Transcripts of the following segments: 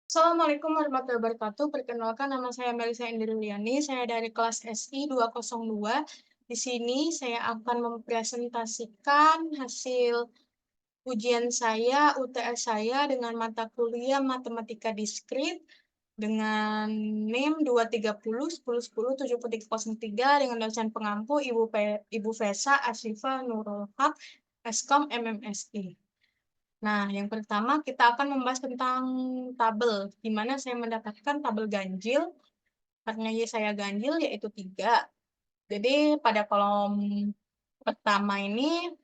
Assalamualaikum warahmatullahi wabarakatuh. Perkenalkan nama saya Melisa Indriani, saya dari kelas SI 202. Di sini saya akan mempresentasikan hasil ujian saya, UTS saya dengan mata kuliah Matematika Diskrit dengan NIM 23010107303 dengan dosen pengampu Ibu Vesa Asyifa Nurul Haq, Eskom MMSI. Nah, yang pertama kita akan membahas tentang tabel, di mana saya mendapatkan tabel ganjil, karena Y saya ganjil yaitu 3. Jadi pada kolom pertama ini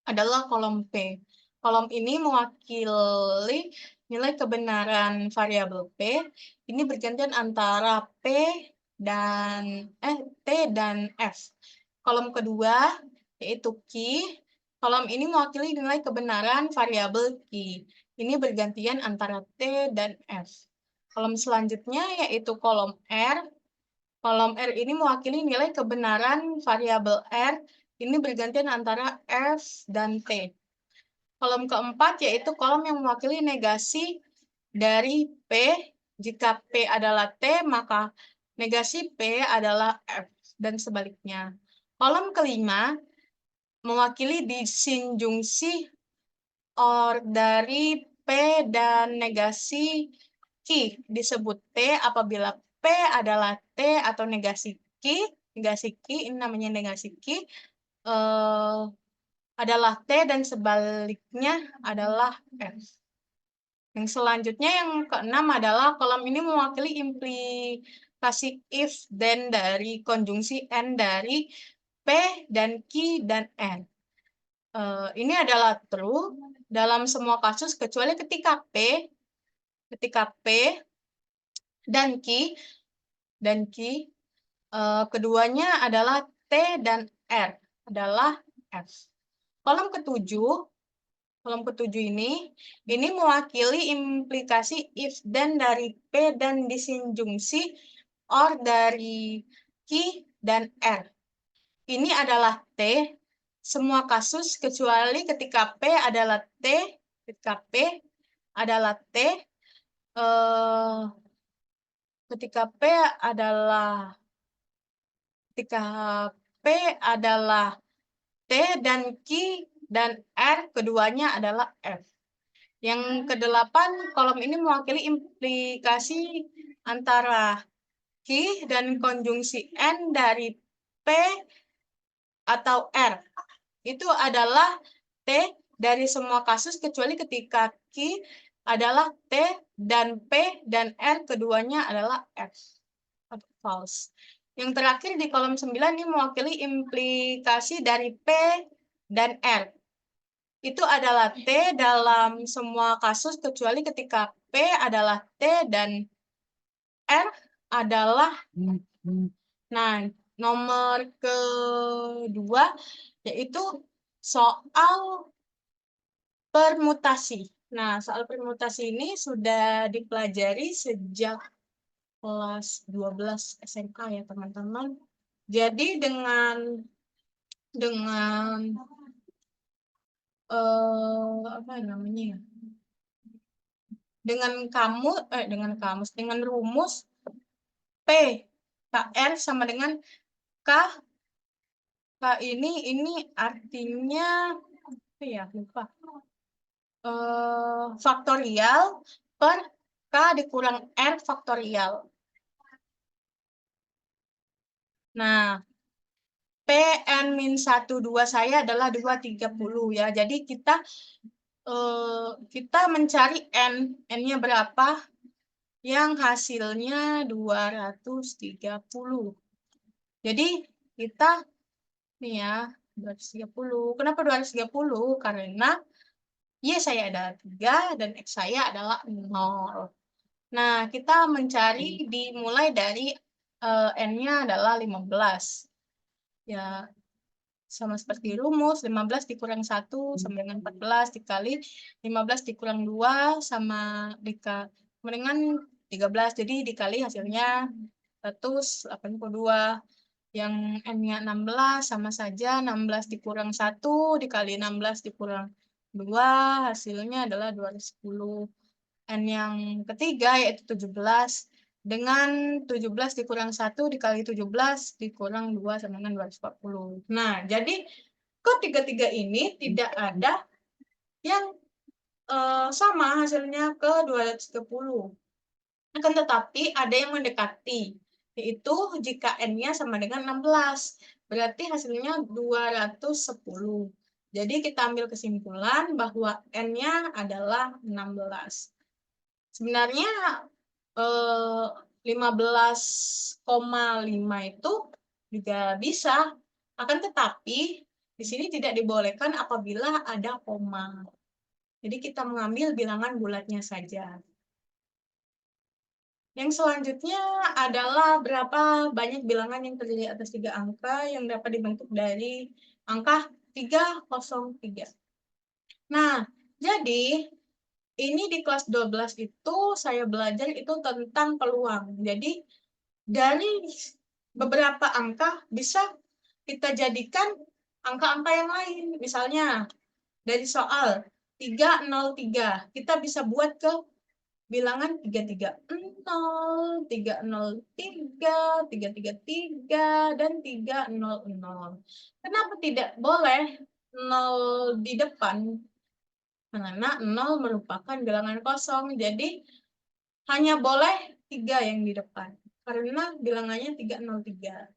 adalah kolom P. Kolom ini mewakili nilai kebenaran variabel P. Ini bergantian antara T dan F. Kolom kedua yaitu Q. Kolom ini mewakili nilai kebenaran variabel Q. Ini bergantian antara T dan F. Kolom selanjutnya yaitu kolom R. Kolom R ini mewakili nilai kebenaran variabel R. Ini bergantian antara F dan T. Kolom keempat yaitu kolom yang mewakili negasi dari P. Jika P adalah T, maka negasi P adalah F, dan sebaliknya. Kolom kelima mewakili disinjungsi OR dari P dan negasi Q. Disebut T apabila P adalah T atau negasi Q, ini namanya negasi Q, adalah T dan sebaliknya adalah F. Yang selanjutnya yang keenam adalah kolom ini mewakili implikasi if then dari konjungsi N dari P dan Q dan N. Ini adalah true dalam semua kasus kecuali ketika P dan Q keduanya adalah T dan R adalah F. Kolom ketujuh ini mewakili implikasi if then dari P dan disinjungsi OR dari Q dan R. Ini adalah T, semua kasus kecuali ketika P adalah T, ketika P adalah T, ketika P adalah T dan Q dan R keduanya adalah F. Yang kedelapan, kolom ini mewakili implikasi antara Q dan konjungsi N dari P atau R. Itu adalah T dari semua kasus kecuali ketika Q adalah T dan P dan R keduanya adalah F atau false. Yang terakhir di kolom 9 ini mewakili implikasi dari P dan R. Itu adalah T dalam semua kasus kecuali ketika P adalah T dan R adalah. Nah, nomor kedua yaitu soal permutasi. Nah, soal permutasi ini sudah dipelajari sejak kelas 12 SMA ya, teman-teman. Jadi dengan apa namanya ya? Dengan rumus P KR sama dengan K. K ini artinya apa ya? Lupa. Faktorial per K dikurang R faktorial. Nah, PN-12 saya adalah 230 ya. Jadi kita mencari N-nya berapa? Yang hasilnya 230. Jadi kita nih ya, 230. Kenapa 230? Karena Y saya adalah 3 dan X saya adalah 0. Nah, kita mencari dimulai dari N-nya adalah 15. Ya, sama seperti rumus, 15 dikurang 1 sama dengan 14 dikali 15 dikurang 2 sama dengan 13. Jadi dikali hasilnya 182. Yang N-nya 16 sama saja 16 dikurang 1 dikali 16 dikurang 2 hasilnya adalah 210. N yang ketiga yaitu 17 dengan 17 dikurang 1 dikali 17 dikurang 2 sama dengan 240. Nah, jadi ketiga-tiga ini tidak ada yang sama hasilnya ke 230. Akan tetapi ada yang mendekati, yaitu jika N-nya sama dengan 16. Berarti hasilnya 210. Jadi kita ambil kesimpulan bahwa N-nya adalah 16. Sebenarnya 15,5 itu juga bisa. Akan tetapi di sini tidak dibolehkan apabila ada koma. Jadi kita mengambil bilangan bulatnya saja. Yang selanjutnya adalah berapa banyak bilangan yang terdiri atas 3 angka yang dapat dibentuk dari angka 303. Nah, jadi ini di kelas 12 itu saya belajar itu tentang peluang. Jadi dari beberapa angka bisa kita jadikan angka-angka yang lain. Misalnya dari soal 303, kita bisa buat ke bilangan 330, 303, 333, dan 300. Kenapa tidak boleh 0 di depan? Karena 0 merupakan bilangan kosong, jadi hanya boleh 3 yang di depan. Karena bilangannya 303.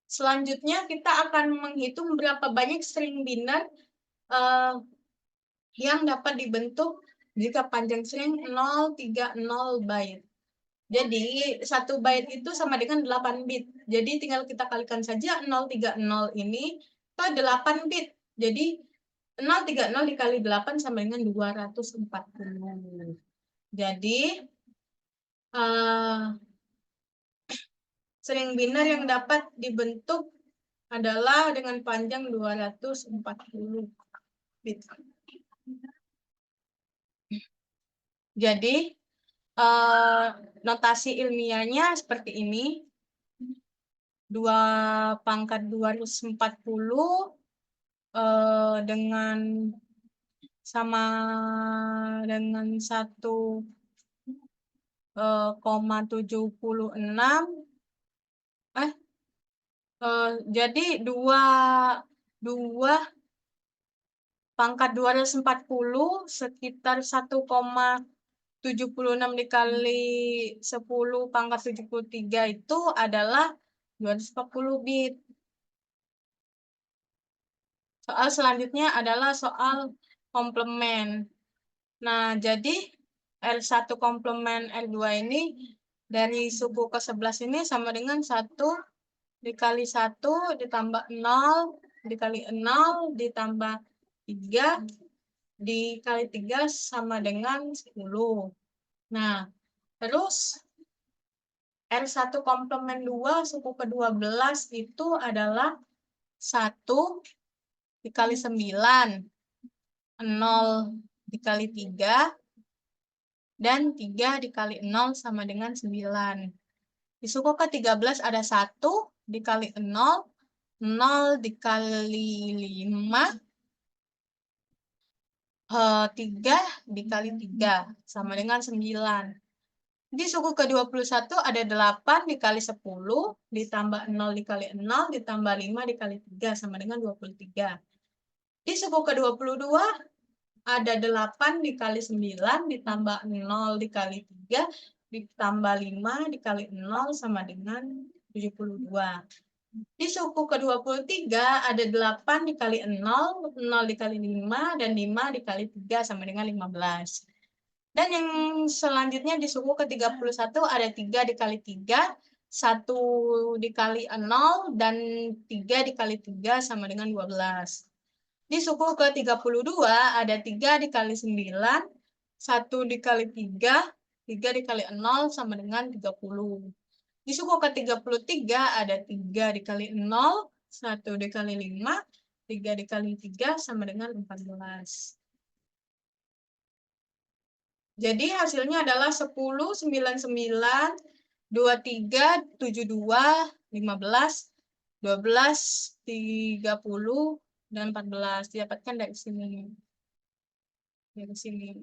Selanjutnya kita akan menghitung berapa banyak string binar yang dapat dibentuk jika panjang string 030 byte. Jadi, 1 byte itu sama dengan 8 bit. Jadi, tinggal kita kalikan saja 030 ini ke 8 bit. Jadi, 030 dikali 8 sama dengan 240. Jadi, string binar yang dapat dibentuk adalah dengan panjang 240 bit. Jadi, notasi ilmiahnya seperti ini. 2 × 240 dengan sama dengan 1,76. Jadi 2 pangkat 240 sekitar 1,76 dikali 10 pangkat 73 itu adalah 240 bit. Soal selanjutnya adalah soal komplement. Nah, jadi R1 komplement R2 ini dari suku ke-11 ini sama dengan 1 dikali 1 ditambah 0 dikali 0 ditambah 3 dikali 3 sama dengan 10. Nah, terus R1 komplement 2 suku ke-12 itu adalah 1 dikali 9, 0 dikali 3, dan 3 dikali 0 sama dengan 9. Di suku ke-13 ada 1 dikali 0, 0 dikali 5, 3 dikali 3 sama dengan 9. Di suku ke-21 ada 8 dikali 10 ditambah 0 dikali 0 ditambah 5 dikali 3 sama dengan 23. Di suku ke-22 ada 8 dikali 9 ditambah 0 dikali 3 ditambah 5 dikali 0 sama dengan 72. Di suku ke-23 ada 8 dikali 0, 0 dikali 5, dan 5 dikali 3 sama dengan 15. Dan yang selanjutnya di suku ke-31 ada 3 dikali 3, 1 dikali 0, dan 3 dikali 3 sama dengan 12. Di suku ke-32 ada 3 dikali 9, 1 dikali 3, 3 dikali 0 sama dengan 30. Di suku ke-33 ada 3 dikali 0, 1 dikali 5, 3 dikali 3 sama dengan 14. Jadi hasilnya adalah 10, 99, 23, 72, 15, 12, 30, dan 14. Didapatkan dari sini. Dari sini.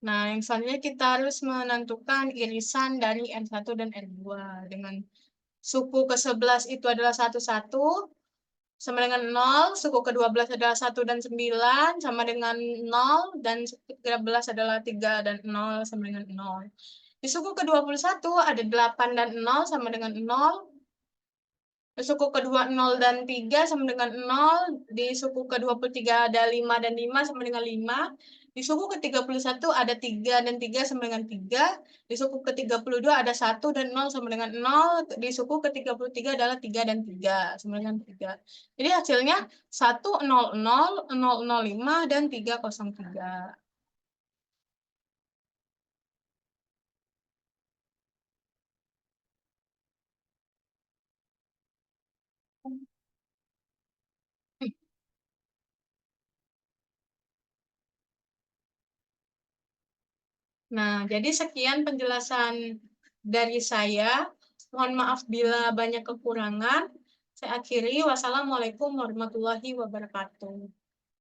Nah, yang selanjutnya kita harus menentukan irisan dari R1 dan R2 dengan suku ke-11 itu adalah 11 sama dengan 0, suku ke-12 adalah 1 dan 9 sama dengan 0, dan suku ke-13 adalah 3 dan 0 sama dengan 0. Di suku ke-21 ada 8 dan 0 sama dengan 0. Di suku kedua 0 dan 3 sama dengan 0. Di suku ke-23 ada 5 dan 5 sama dengan 5. Di suku ke-31 ada 3 dan 3 sama dengan 3. Di suku ke-32 ada 1 dan 0 sama dengan 0. Di suku ke-33 adalah 3 dan 3 sama dengan 3. Jadi hasilnya 100, 005, dan 303. Nah, jadi sekian penjelasan dari saya. Mohon maaf bila banyak kekurangan. Saya akhiri. Wassalamualaikum warahmatullahi wabarakatuh.